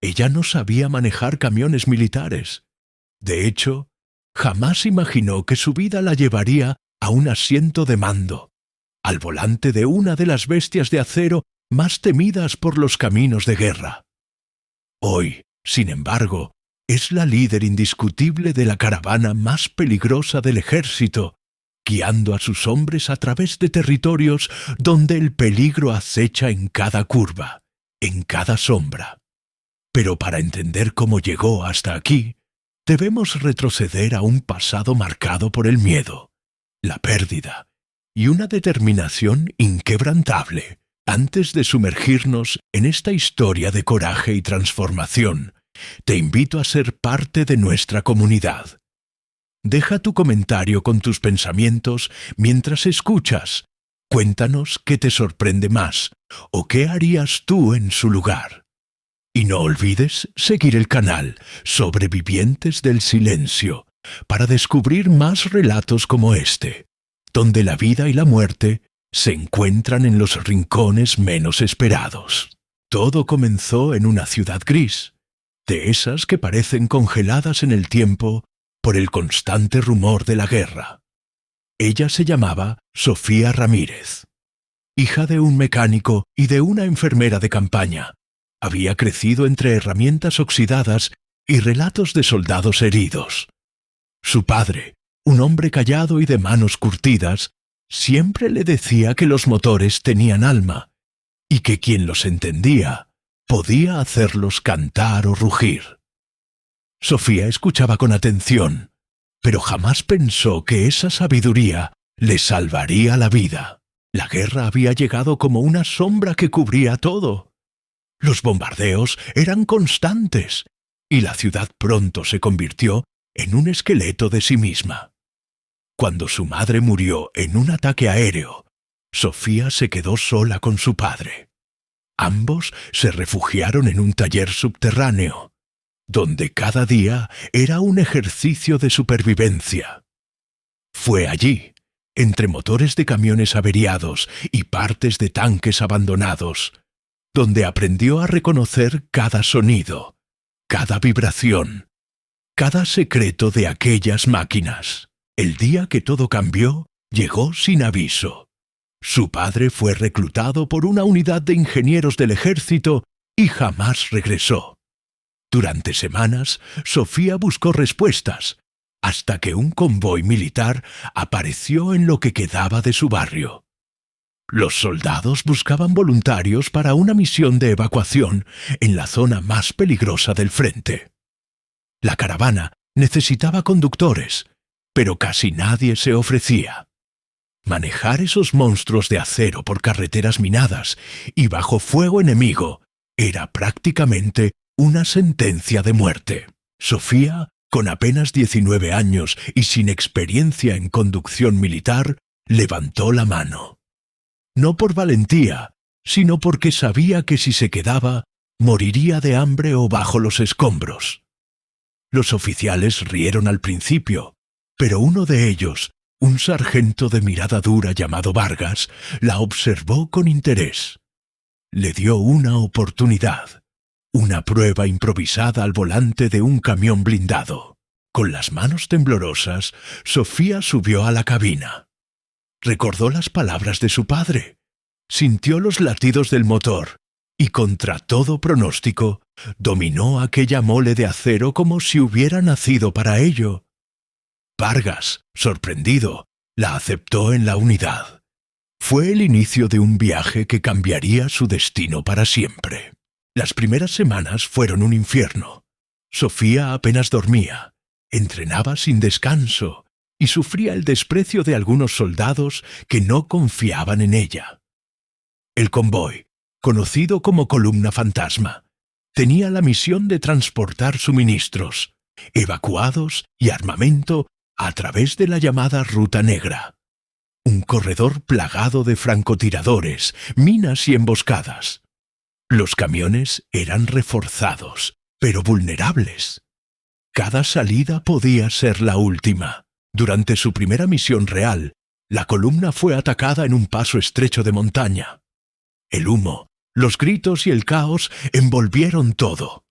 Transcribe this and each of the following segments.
Ella no sabía manejar camiones militares. De hecho, jamás imaginó que su vida la llevaría a un asiento de mando, al volante de una de las bestias de acero más temidas por los caminos de guerra. Hoy, sin embargo, es la líder indiscutible de la caravana más peligrosa del ejército, guiando a sus hombres a través de territorios donde el peligro acecha en cada curva, en cada sombra. Pero para entender cómo llegó hasta aquí, debemos retroceder a un pasado marcado por el miedo, la pérdida y una determinación inquebrantable, antes de sumergirnos en esta historia de coraje y transformación. Te invito a ser parte de nuestra comunidad. Deja tu comentario con tus pensamientos mientras escuchas. Cuéntanos qué te sorprende más o qué harías tú en su lugar. Y no olvides seguir el canal Sobrevivientes del Silencio para descubrir más relatos como este, donde la vida y la muerte se encuentran en los rincones menos esperados. Todo comenzó en una ciudad gris, de esas que parecen congeladas en el tiempo por el constante rumor de la guerra. Ella se llamaba Sofía Ramírez. Hija de un mecánico y de una enfermera de campaña, había crecido entre herramientas oxidadas y relatos de soldados heridos. Su padre, un hombre callado y de manos curtidas, siempre le decía que los motores tenían alma y que quien los entendía podía hacerlos cantar o rugir. Sofía escuchaba con atención, pero jamás pensó que esa sabiduría le salvaría la vida. La guerra había llegado como una sombra que cubría todo. Los bombardeos eran constantes y la ciudad pronto se convirtió en un esqueleto de sí misma. Cuando su madre murió en un ataque aéreo, Sofía se quedó sola con su padre. Ambos se refugiaron en un taller subterráneo, donde cada día era un ejercicio de supervivencia. Fue allí, entre motores de camiones averiados y partes de tanques abandonados, donde aprendió a reconocer cada sonido, cada vibración, cada secreto de aquellas máquinas. El día que todo cambió, llegó sin aviso. Su padre fue reclutado por una unidad de ingenieros del ejército y jamás regresó. Durante semanas, Sofía buscó respuestas, hasta que un convoy militar apareció en lo que quedaba de su barrio. Los soldados buscaban voluntarios para una misión de evacuación en la zona más peligrosa del frente. La caravana necesitaba conductores, pero casi nadie se ofrecía. Manejar esos monstruos de acero por carreteras minadas y bajo fuego enemigo era prácticamente una sentencia de muerte. Sofía, con apenas 19 años y sin experiencia en conducción militar, levantó la mano. No por valentía, sino porque sabía que si se quedaba, moriría de hambre o bajo los escombros. Los oficiales rieron al principio, pero uno de ellos, un sargento de mirada dura llamado Vargas, la observó con interés. Le dio una oportunidad, una prueba improvisada al volante de un camión blindado. Con las manos temblorosas, Sofía subió a la cabina. Recordó las palabras de su padre, sintió los latidos del motor y, contra todo pronóstico, dominó aquella mole de acero como si hubiera nacido para ello. Vargas, sorprendido, la aceptó en la unidad. Fue el inicio de un viaje que cambiaría su destino para siempre. Las primeras semanas fueron un infierno. Sofía apenas dormía, entrenaba sin descanso y sufría el desprecio de algunos soldados que no confiaban en ella. El convoy, conocido como Columna Fantasma, tenía la misión de transportar suministros, evacuados y armamento a través de la llamada Ruta Negra, un corredor plagado de francotiradores, minas y emboscadas. Los camiones eran reforzados, pero vulnerables. Cada salida podía ser la última. Durante su primera misión real, la columna fue atacada en un paso estrecho de montaña. El humo, los gritos y el caos envolvieron todo.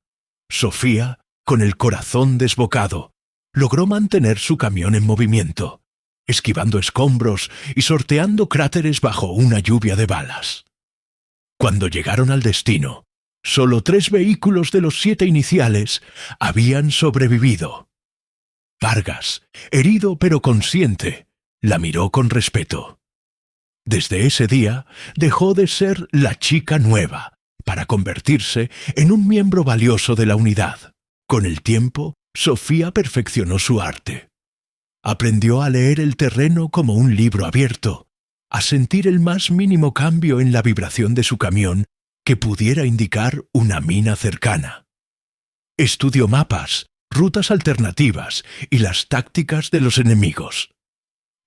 Sofía, con el corazón desbocado, logró mantener su camión en movimiento, esquivando escombros y sorteando cráteres bajo una lluvia de balas. Cuando llegaron al destino, solo 3 vehículos de los 7 iniciales habían sobrevivido. Vargas, herido pero consciente, la miró con respeto. Desde ese día dejó de ser la chica nueva para convertirse en un miembro valioso de la unidad. Con el tiempo, Sofía perfeccionó su arte. Aprendió a leer el terreno como un libro abierto, a sentir el más mínimo cambio en la vibración de su camión que pudiera indicar una mina cercana. Estudió mapas, rutas alternativas y las tácticas de los enemigos.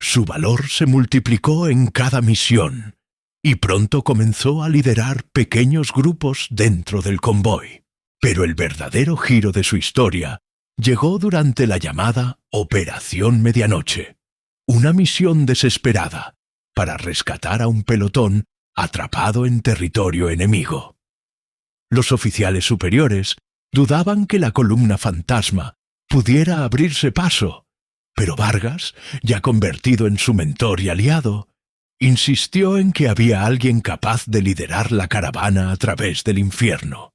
Su valor se multiplicó en cada misión y pronto comenzó a liderar pequeños grupos dentro del convoy. Pero el verdadero giro de su historia llegó durante la llamada Operación Medianoche, una misión desesperada para rescatar a un pelotón atrapado en territorio enemigo. Los oficiales superiores dudaban que la columna fantasma pudiera abrirse paso, pero Vargas, ya convertido en su mentor y aliado, insistió en que había alguien capaz de liderar la caravana a través del infierno.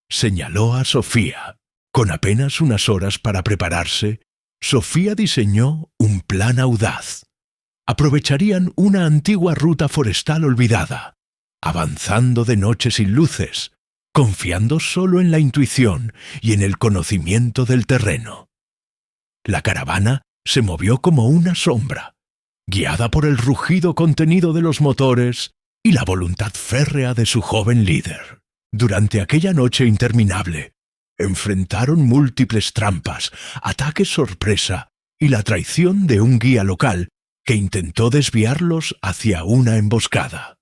Señaló a Sofía. Con apenas unas horas para prepararse, Sofía diseñó un plan audaz. Aprovecharían una antigua ruta forestal olvidada, avanzando de noche sin luces, confiando solo en la intuición y en el conocimiento del terreno. La caravana se movió como una sombra, guiada por el rugido contenido de los motores y la voluntad férrea de su joven líder. Durante aquella noche interminable, enfrentaron múltiples trampas, ataques sorpresa y la traición de un guía local que intentó desviarlos hacia una emboscada.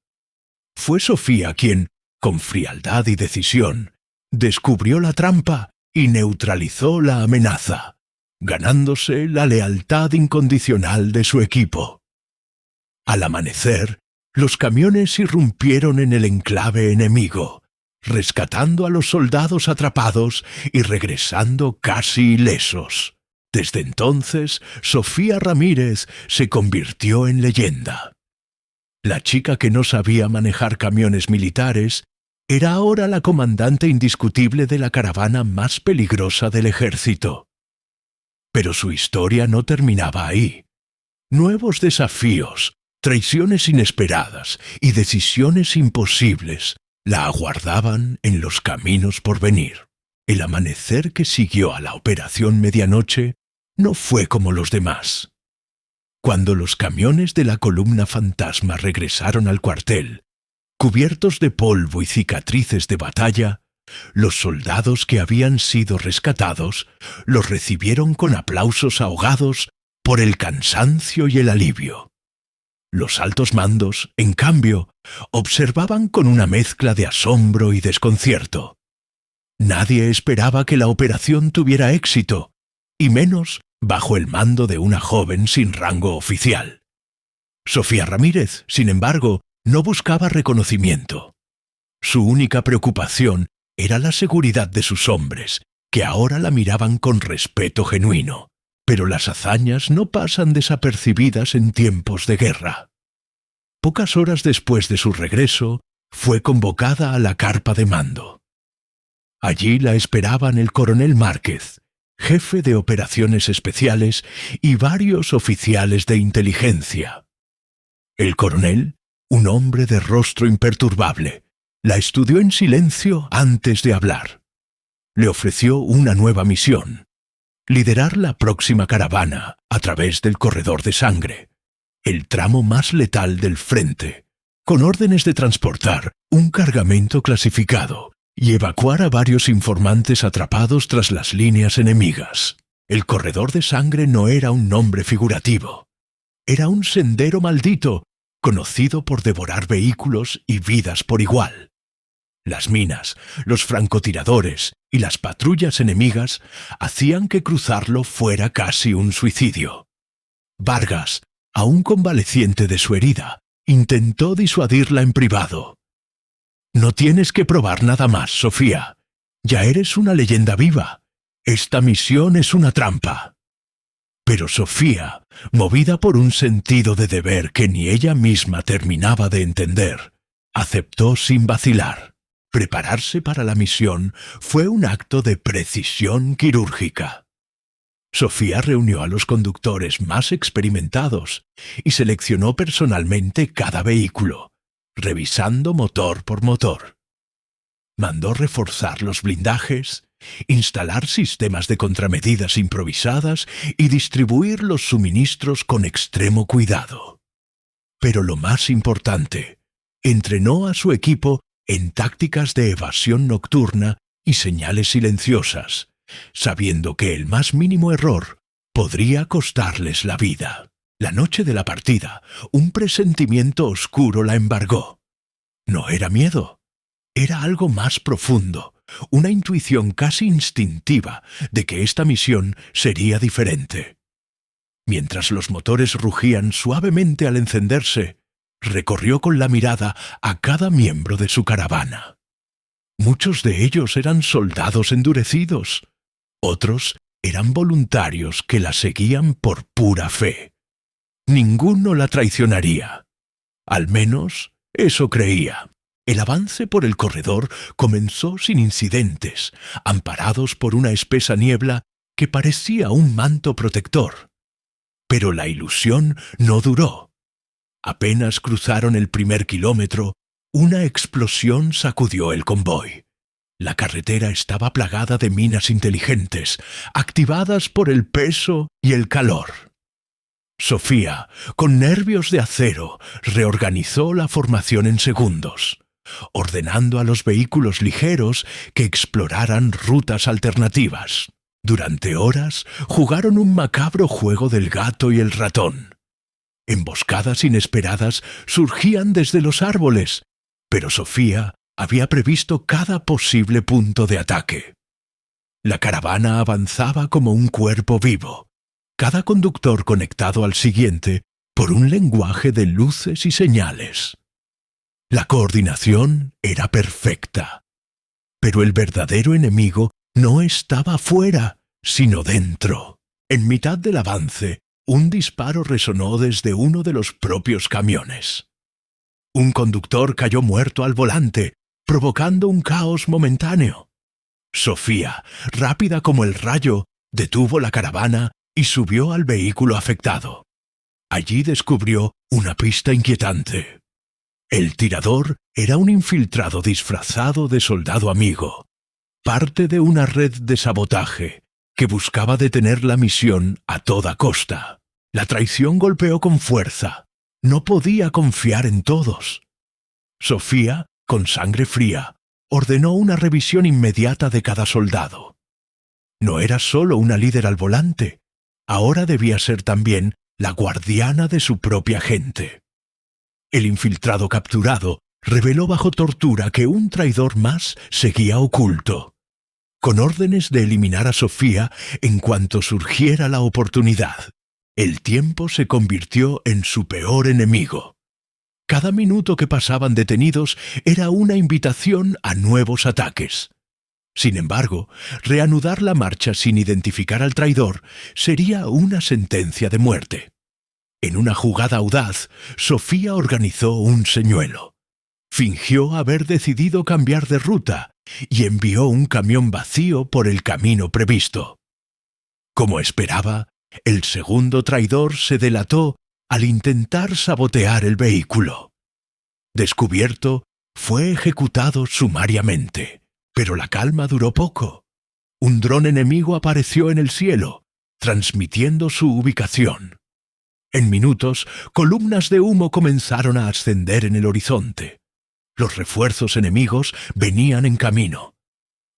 Fue Sofía quien, con frialdad y decisión, descubrió la trampa y neutralizó la amenaza, ganándose la lealtad incondicional de su equipo. Al amanecer, los camiones irrumpieron en el enclave enemigo, rescatando a los soldados atrapados y regresando casi ilesos. Desde entonces, Sofía Ramírez se convirtió en leyenda. La chica que no sabía manejar camiones militares era ahora la comandante indiscutible de la caravana más peligrosa del ejército. Pero su historia no terminaba ahí. Nuevos desafíos, traiciones inesperadas y decisiones imposibles la aguardaban en los caminos por venir. El amanecer que siguió a la Operación Medianoche no fue como los demás. Cuando los camiones de la columna fantasma regresaron al cuartel, cubiertos de polvo y cicatrices de batalla, los soldados que habían sido rescatados los recibieron con aplausos ahogados por el cansancio y el alivio. Los altos mandos, en cambio, observaban con una mezcla de asombro y desconcierto. Nadie esperaba que la operación tuviera éxito, y menos bajo el mando de una joven sin rango oficial. Sofía Ramírez, sin embargo, no buscaba reconocimiento. Su única preocupación era la seguridad de sus hombres, que ahora la miraban con respeto genuino. Pero las hazañas no pasan desapercibidas en tiempos de guerra. Pocas horas después de su regreso, fue convocada a la carpa de mando. Allí la esperaban el coronel Márquez, jefe de operaciones especiales, y varios oficiales de inteligencia. El coronel, un hombre de rostro imperturbable, la estudió en silencio antes de hablar. Le ofreció una nueva misión: liderar la próxima caravana a través del corredor de sangre, el tramo más letal del frente, con órdenes de transportar un cargamento clasificado y evacuar a varios informantes atrapados tras las líneas enemigas. El corredor de sangre no era un nombre figurativo. Era un sendero maldito, conocido por devorar vehículos y vidas por igual. Las minas, los francotiradores y las patrullas enemigas hacían que cruzarlo fuera casi un suicidio. Vargas, aún convaleciente de su herida, intentó disuadirla en privado. «No tienes que probar nada más, Sofía. Ya eres una leyenda viva. Esta misión es una trampa. Pero Sofía, movida por un sentido de deber que ni ella misma terminaba de entender, aceptó sin vacilar. Prepararse para la misión fue un acto de precisión quirúrgica. Sofía reunió a los conductores más experimentados y seleccionó personalmente cada vehículo, revisando motor por motor. Mandó reforzar los blindajes, instalar sistemas de contramedidas improvisadas y distribuir los suministros con extremo cuidado. Pero lo más importante, entrenó a su equipo en tácticas de evasión nocturna y señales silenciosas, sabiendo que el más mínimo error podría costarles la vida. La noche de la partida, un presentimiento oscuro la embargó. No era miedo, era algo más profundo, una intuición casi instintiva de que esta misión sería diferente. Mientras los motores rugían suavemente al encenderse, recorrió con la mirada a cada miembro de su caravana. Muchos de ellos eran soldados endurecidos, otros eran voluntarios que la seguían por pura fe. Ninguno la traicionaría. Al menos eso creía. El avance por el corredor comenzó sin incidentes, amparados por una espesa niebla que parecía un manto protector. Pero la ilusión no duró. Apenas cruzaron el primer kilómetro, una explosión sacudió el convoy. La carretera estaba plagada de minas inteligentes, activadas por el peso y el calor. Sofía, con nervios de acero, reorganizó la formación en segundos, ordenando a los vehículos ligeros que exploraran rutas alternativas. Durante horas jugaron un macabro juego del gato y el ratón. Emboscadas inesperadas surgían desde los árboles, pero Sofía había previsto cada posible punto de ataque. La caravana avanzaba como un cuerpo vivo, cada conductor conectado al siguiente por un lenguaje de luces y señales. La coordinación era perfecta, pero el verdadero enemigo no estaba fuera, sino dentro. En mitad del avance, un disparo resonó desde uno de los propios camiones. Un conductor cayó muerto al volante, provocando un caos momentáneo. Sofía, rápida como el rayo, detuvo la caravana y subió al vehículo afectado. Allí descubrió una pista inquietante. El tirador era un infiltrado disfrazado de soldado amigo, parte de una red de sabotaje que buscaba detener la misión a toda costa. La traición golpeó con fuerza. No podía confiar en todos. Sofía, con sangre fría, ordenó una revisión inmediata de cada soldado. No era solo una líder al volante, ahora debía ser también la guardiana de su propia gente. El infiltrado capturado reveló bajo tortura que un traidor más seguía oculto, con órdenes de eliminar a Sofía en cuanto surgiera la oportunidad. El tiempo se convirtió en su peor enemigo. Cada minuto que pasaban detenidos era una invitación a nuevos ataques. Sin embargo, reanudar la marcha sin identificar al traidor sería una sentencia de muerte. En una jugada audaz, Sofía organizó un señuelo. Fingió haber decidido cambiar de ruta y envió un camión vacío por el camino previsto. Como esperaba, el segundo traidor se delató al intentar sabotear el vehículo. Descubierto, fue ejecutado sumariamente, pero la calma duró poco. Un dron enemigo apareció en el cielo, transmitiendo su ubicación. En minutos, columnas de humo comenzaron a ascender en el horizonte. Los refuerzos enemigos venían en camino.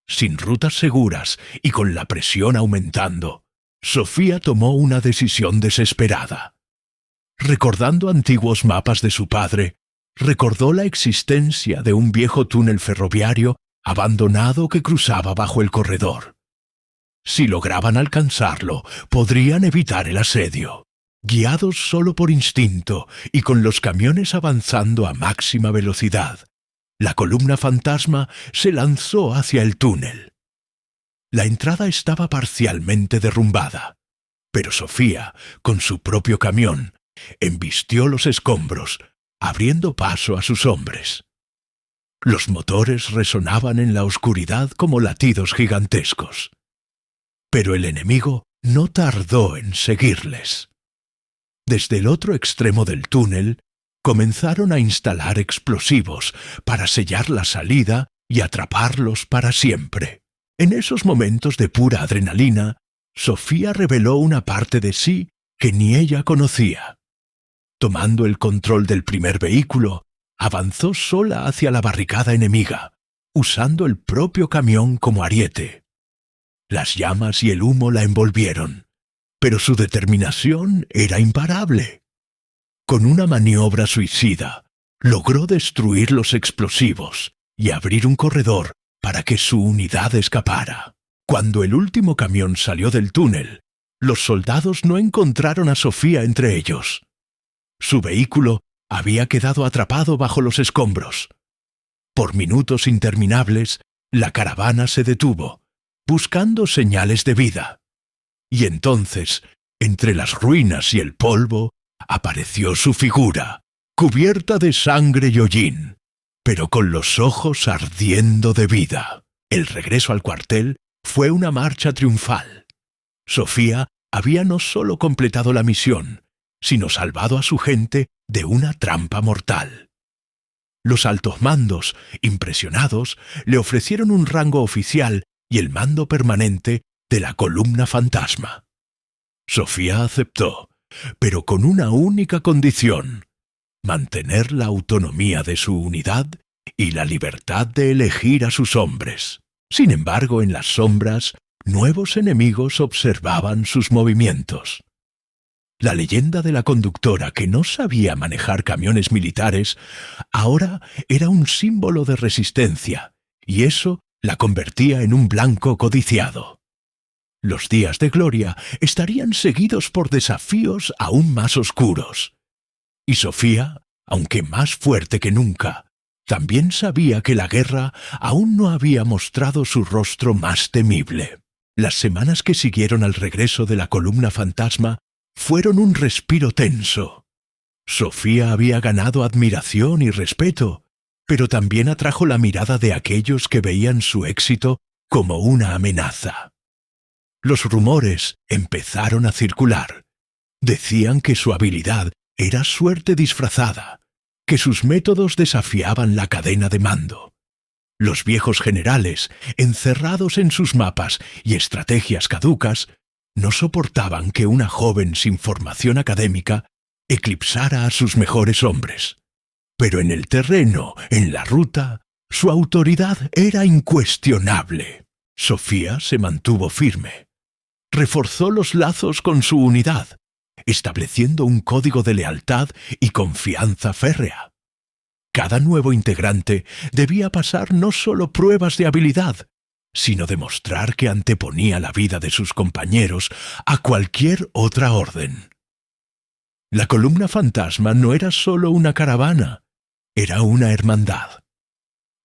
Sin rutas seguras y con la presión aumentando, Sofía tomó una decisión desesperada. Recordando antiguos mapas de su padre, recordó la existencia de un viejo túnel ferroviario abandonado que cruzaba bajo el corredor. Si lograban alcanzarlo, podrían evitar el asedio. Guiados solo por instinto y con los camiones avanzando a máxima velocidad, la columna fantasma se lanzó hacia el túnel. La entrada estaba parcialmente derrumbada, pero Sofía, con su propio camión, embistió los escombros, abriendo paso a sus hombres. Los motores resonaban en la oscuridad como latidos gigantescos. Pero el enemigo no tardó en seguirles. Desde el otro extremo del túnel, comenzaron a instalar explosivos para sellar la salida y atraparlos para siempre. En esos momentos de pura adrenalina, Sofía reveló una parte de sí que ni ella conocía. Tomando el control del primer vehículo, avanzó sola hacia la barricada enemiga, usando el propio camión como ariete. Las llamas y el humo la envolvieron, pero su determinación era imparable. Con una maniobra suicida, logró destruir los explosivos y abrir un corredor para que su unidad escapara. Cuando el último camión salió del túnel, los soldados no encontraron a Sofía entre ellos. Su vehículo había quedado atrapado bajo los escombros. Por minutos interminables, la caravana se detuvo, buscando señales de vida. Y entonces, entre las ruinas y el polvo, apareció su figura, cubierta de sangre y hollín, pero con los ojos ardiendo de vida. El regreso al cuartel fue una marcha triunfal. Sofía había no solo completado la misión, sino salvado a su gente de una trampa mortal. Los altos mandos, impresionados, le ofrecieron un rango oficial y el mando permanente de la columna fantasma. Sofía aceptó, pero con una única condición: mantener la autonomía de su unidad y la libertad de elegir a sus hombres. Sin embargo, en las sombras, nuevos enemigos observaban sus movimientos. La leyenda de la conductora que no sabía manejar camiones militares ahora era un símbolo de resistencia, y eso la convertía en un blanco codiciado. Los días de gloria estarían seguidos por desafíos aún más oscuros. Y Sofía, aunque más fuerte que nunca, también sabía que la guerra aún no había mostrado su rostro más temible. Las semanas que siguieron al regreso de la columna fantasma fueron un respiro tenso. Sofía había ganado admiración y respeto, pero también atrajo la mirada de aquellos que veían su éxito como una amenaza. Los rumores empezaron a circular. Decían que su habilidad era suerte disfrazada, que sus métodos desafiaban la cadena de mando. Los viejos generales, encerrados en sus mapas y estrategias caducas, no soportaban que una joven sin formación académica eclipsara a sus mejores hombres. Pero en el terreno, en la ruta, su autoridad era incuestionable. Sofía se mantuvo firme. Reforzó los lazos con su unidad, estableciendo un código de lealtad y confianza férrea. Cada nuevo integrante debía pasar no solo pruebas de habilidad, sino demostrar que anteponía la vida de sus compañeros a cualquier otra orden. La columna fantasma no era solo una caravana, era una hermandad.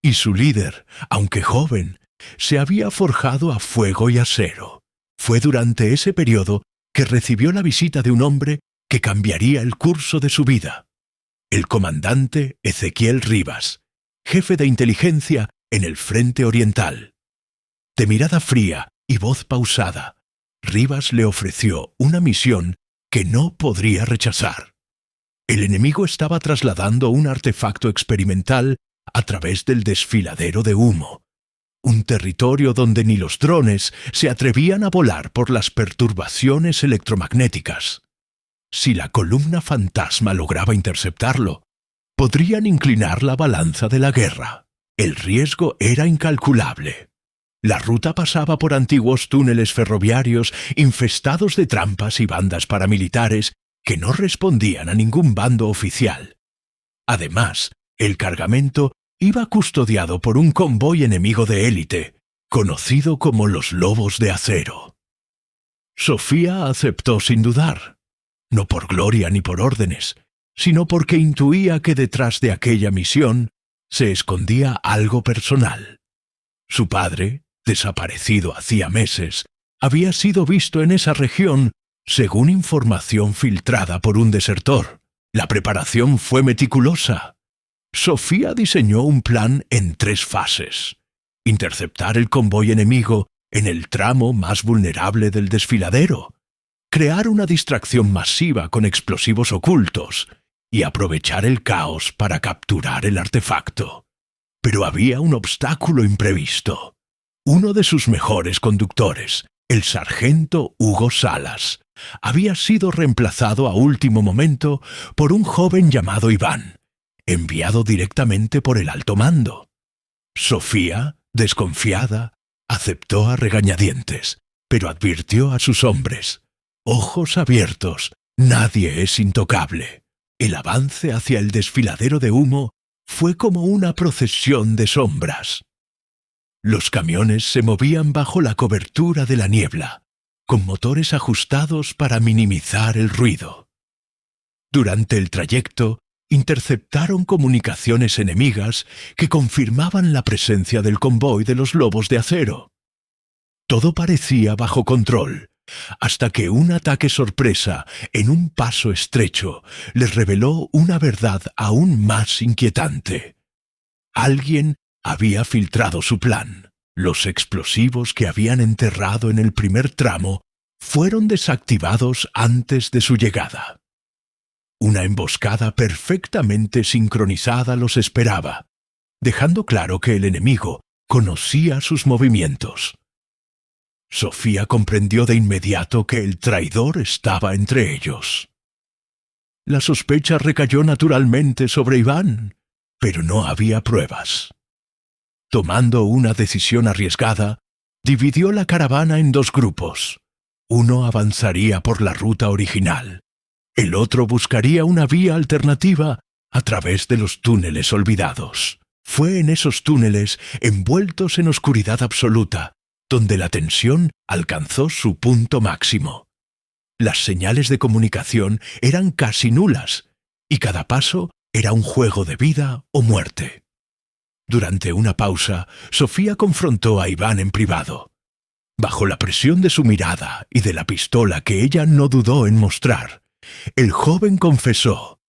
Y su líder, aunque joven, se había forjado a fuego y acero. Fue durante ese periodo que recibió la visita de un hombre que cambiaría el curso de su vida: el comandante Ezequiel Rivas, jefe de inteligencia en el Frente Oriental. De mirada fría y voz pausada, Rivas le ofreció una misión que no podría rechazar. El enemigo estaba trasladando un artefacto experimental a través del desfiladero de humo, un territorio donde ni los drones se atrevían a volar por las perturbaciones electromagnéticas. Si la columna fantasma lograba interceptarlo, podrían inclinar la balanza de la guerra. El riesgo era incalculable. La ruta pasaba por antiguos túneles ferroviarios infestados de trampas y bandas paramilitares que no respondían a ningún bando oficial. Además, el cargamento iba custodiado por un convoy enemigo de élite, conocido como los Lobos de Acero. Sofía aceptó sin dudar, no por gloria ni por órdenes, sino porque intuía que detrás de aquella misión se escondía algo personal. Su padre, desaparecido hacía meses, había sido visto en esa región según información filtrada por un desertor. La preparación fue meticulosa. Sofía diseñó un plan en 3 fases: interceptar el convoy enemigo en el tramo más vulnerable del desfiladero, crear una distracción masiva con explosivos ocultos y aprovechar el caos para capturar el artefacto. Pero había un obstáculo imprevisto. Uno de sus mejores conductores, el sargento Hugo Salas, había sido reemplazado a último momento por un joven llamado Iván, enviado directamente por el alto mando. Sofía, desconfiada, aceptó a regañadientes, pero advirtió a sus hombres: ojos abiertos, nadie es intocable. El avance hacia el desfiladero de humo fue como una procesión de sombras. Los camiones se movían bajo la cobertura de la niebla, con motores ajustados para minimizar el ruido. Durante el trayecto, interceptaron comunicaciones enemigas que confirmaban la presencia del convoy de los Lobos de Acero. Todo parecía bajo control, hasta que un ataque sorpresa en un paso estrecho les reveló una verdad aún más inquietante. Alguien había filtrado su plan. Los explosivos que habían enterrado en el primer tramo fueron desactivados antes de su llegada. Una emboscada perfectamente sincronizada los esperaba, dejando claro que el enemigo conocía sus movimientos. Sofía comprendió de inmediato que el traidor estaba entre ellos. La sospecha recayó naturalmente sobre Iván, pero no había pruebas. Tomando una decisión arriesgada, dividió la caravana en 2 grupos. Uno avanzaría por la ruta original. El otro buscaría una vía alternativa a través de los túneles olvidados. Fue en esos túneles, envueltos en oscuridad absoluta, donde la tensión alcanzó su punto máximo. Las señales de comunicación eran casi nulas, y cada paso era un juego de vida o muerte. Durante una pausa, Sofía confrontó a Iván en privado. Bajo la presión de su mirada y de la pistola que ella no dudó en mostrar, el joven confesó: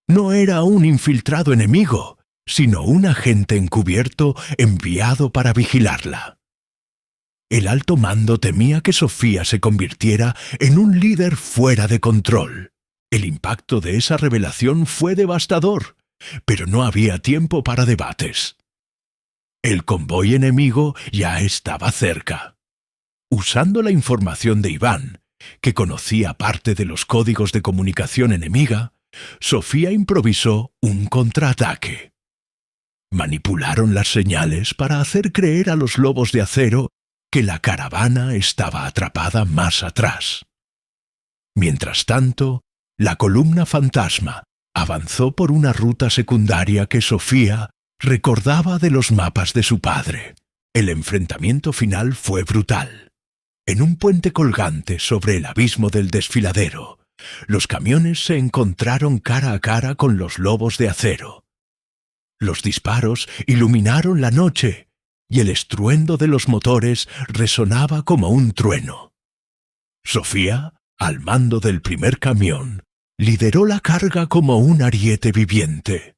no era un infiltrado enemigo, sino un agente encubierto enviado para vigilarla. El alto mando temía que Sofía se convirtiera en un líder fuera de control. El impacto de esa revelación fue devastador, pero no había tiempo para debates. El convoy enemigo ya estaba cerca. Usando la información de Iván, que conocía parte de los códigos de comunicación enemiga, Sofía improvisó un contraataque. Manipularon las señales para hacer creer a los Lobos de Acero que la caravana estaba atrapada más atrás. Mientras tanto, la columna fantasma avanzó por una ruta secundaria que Sofía recordaba de los mapas de su padre. El enfrentamiento final fue brutal. En un puente colgante sobre el abismo del desfiladero, los camiones se encontraron cara a cara con los Lobos de Acero. Los disparos iluminaron la noche, y el estruendo de los motores resonaba como un trueno. Sofía, al mando del primer camión, lideró la carga como un ariete viviente.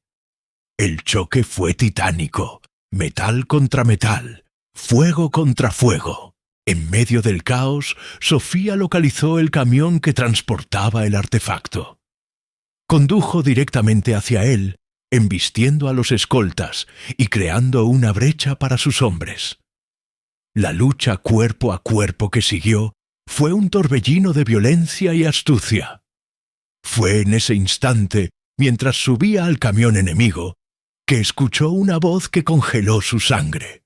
El choque fue titánico, metal contra metal, fuego contra fuego. En medio del caos, Sofía localizó el camión que transportaba el artefacto. Condujo directamente hacia él, embistiendo a los escoltas y creando una brecha para sus hombres. La lucha cuerpo a cuerpo que siguió fue un torbellino de violencia y astucia. Fue en ese instante, mientras subía al camión enemigo, que escuchó una voz que congeló su sangre.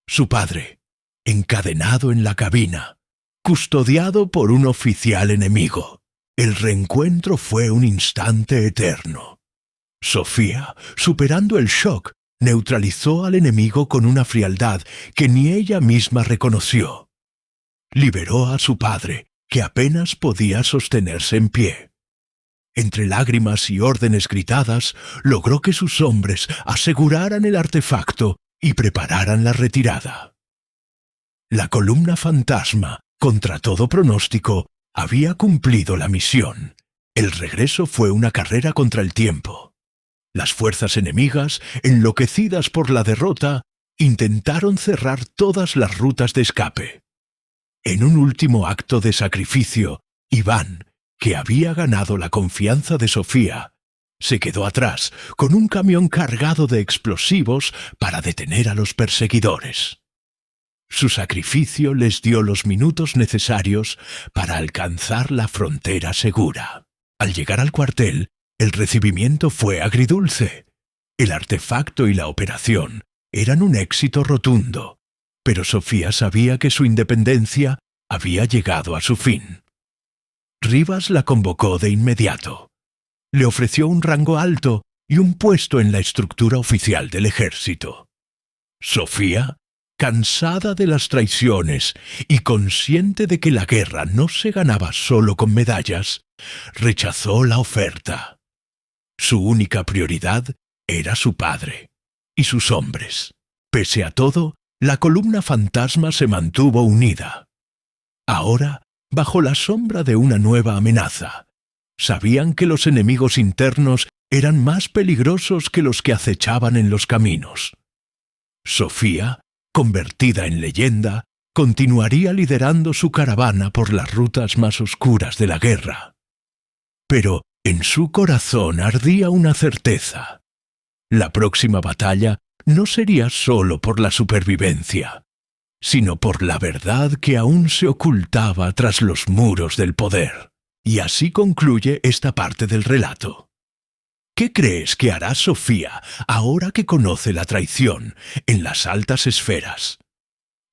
Su padre, encadenado en la cabina, custodiado por un oficial enemigo. El reencuentro fue un instante eterno. Sofía, superando el shock, neutralizó al enemigo con una frialdad que ni ella misma reconoció. Liberó a su padre, que apenas podía sostenerse en pie. Entre lágrimas y órdenes gritadas, logró que sus hombres aseguraran el artefacto y prepararan la retirada. La columna fantasma, contra todo pronóstico, había cumplido la misión. El regreso fue una carrera contra el tiempo. Las fuerzas enemigas, enloquecidas por la derrota, intentaron cerrar todas las rutas de escape. En un último acto de sacrificio, Iván, que había ganado la confianza de Sofía, se quedó atrás con un camión cargado de explosivos para detener a los perseguidores. Su sacrificio les dio los minutos necesarios para alcanzar la frontera segura. Al llegar al cuartel, el recibimiento fue agridulce. El artefacto y la operación eran un éxito rotundo, pero Sofía sabía que su independencia había llegado a su fin. Rivas la convocó de inmediato. Le ofreció un rango alto y un puesto en la estructura oficial del ejército. Sofía, cansada de las traiciones y consciente de que la guerra no se ganaba solo con medallas, rechazó la oferta. Su única prioridad era su padre y sus hombres. Pese a todo, la columna fantasma se mantuvo unida. Ahora, bajo la sombra de una nueva amenaza, sabían que los enemigos internos eran más peligrosos que los que acechaban en los caminos. Sofía, convertida en leyenda, continuaría liderando su caravana por las rutas más oscuras de la guerra. Pero en su corazón ardía una certeza. La próxima batalla no sería solo por la supervivencia, sino por la verdad que aún se ocultaba tras los muros del poder. Y así concluye esta parte del relato. ¿Qué crees que hará Sofía ahora que conoce la traición en las altas esferas?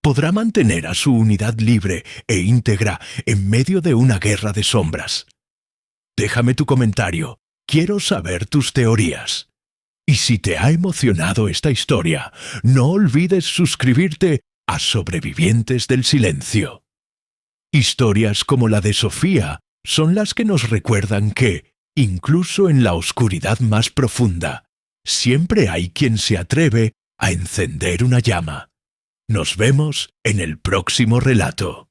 ¿Podrá mantener a su unidad libre e íntegra en medio de una guerra de sombras? Déjame tu comentario, quiero saber tus teorías. Y si te ha emocionado esta historia, no olvides suscribirte a Sobrevivientes del Silencio. Historias como la de Sofía son las que nos recuerdan que, incluso en la oscuridad más profunda, siempre hay quien se atreve a encender una llama. Nos vemos en el próximo relato.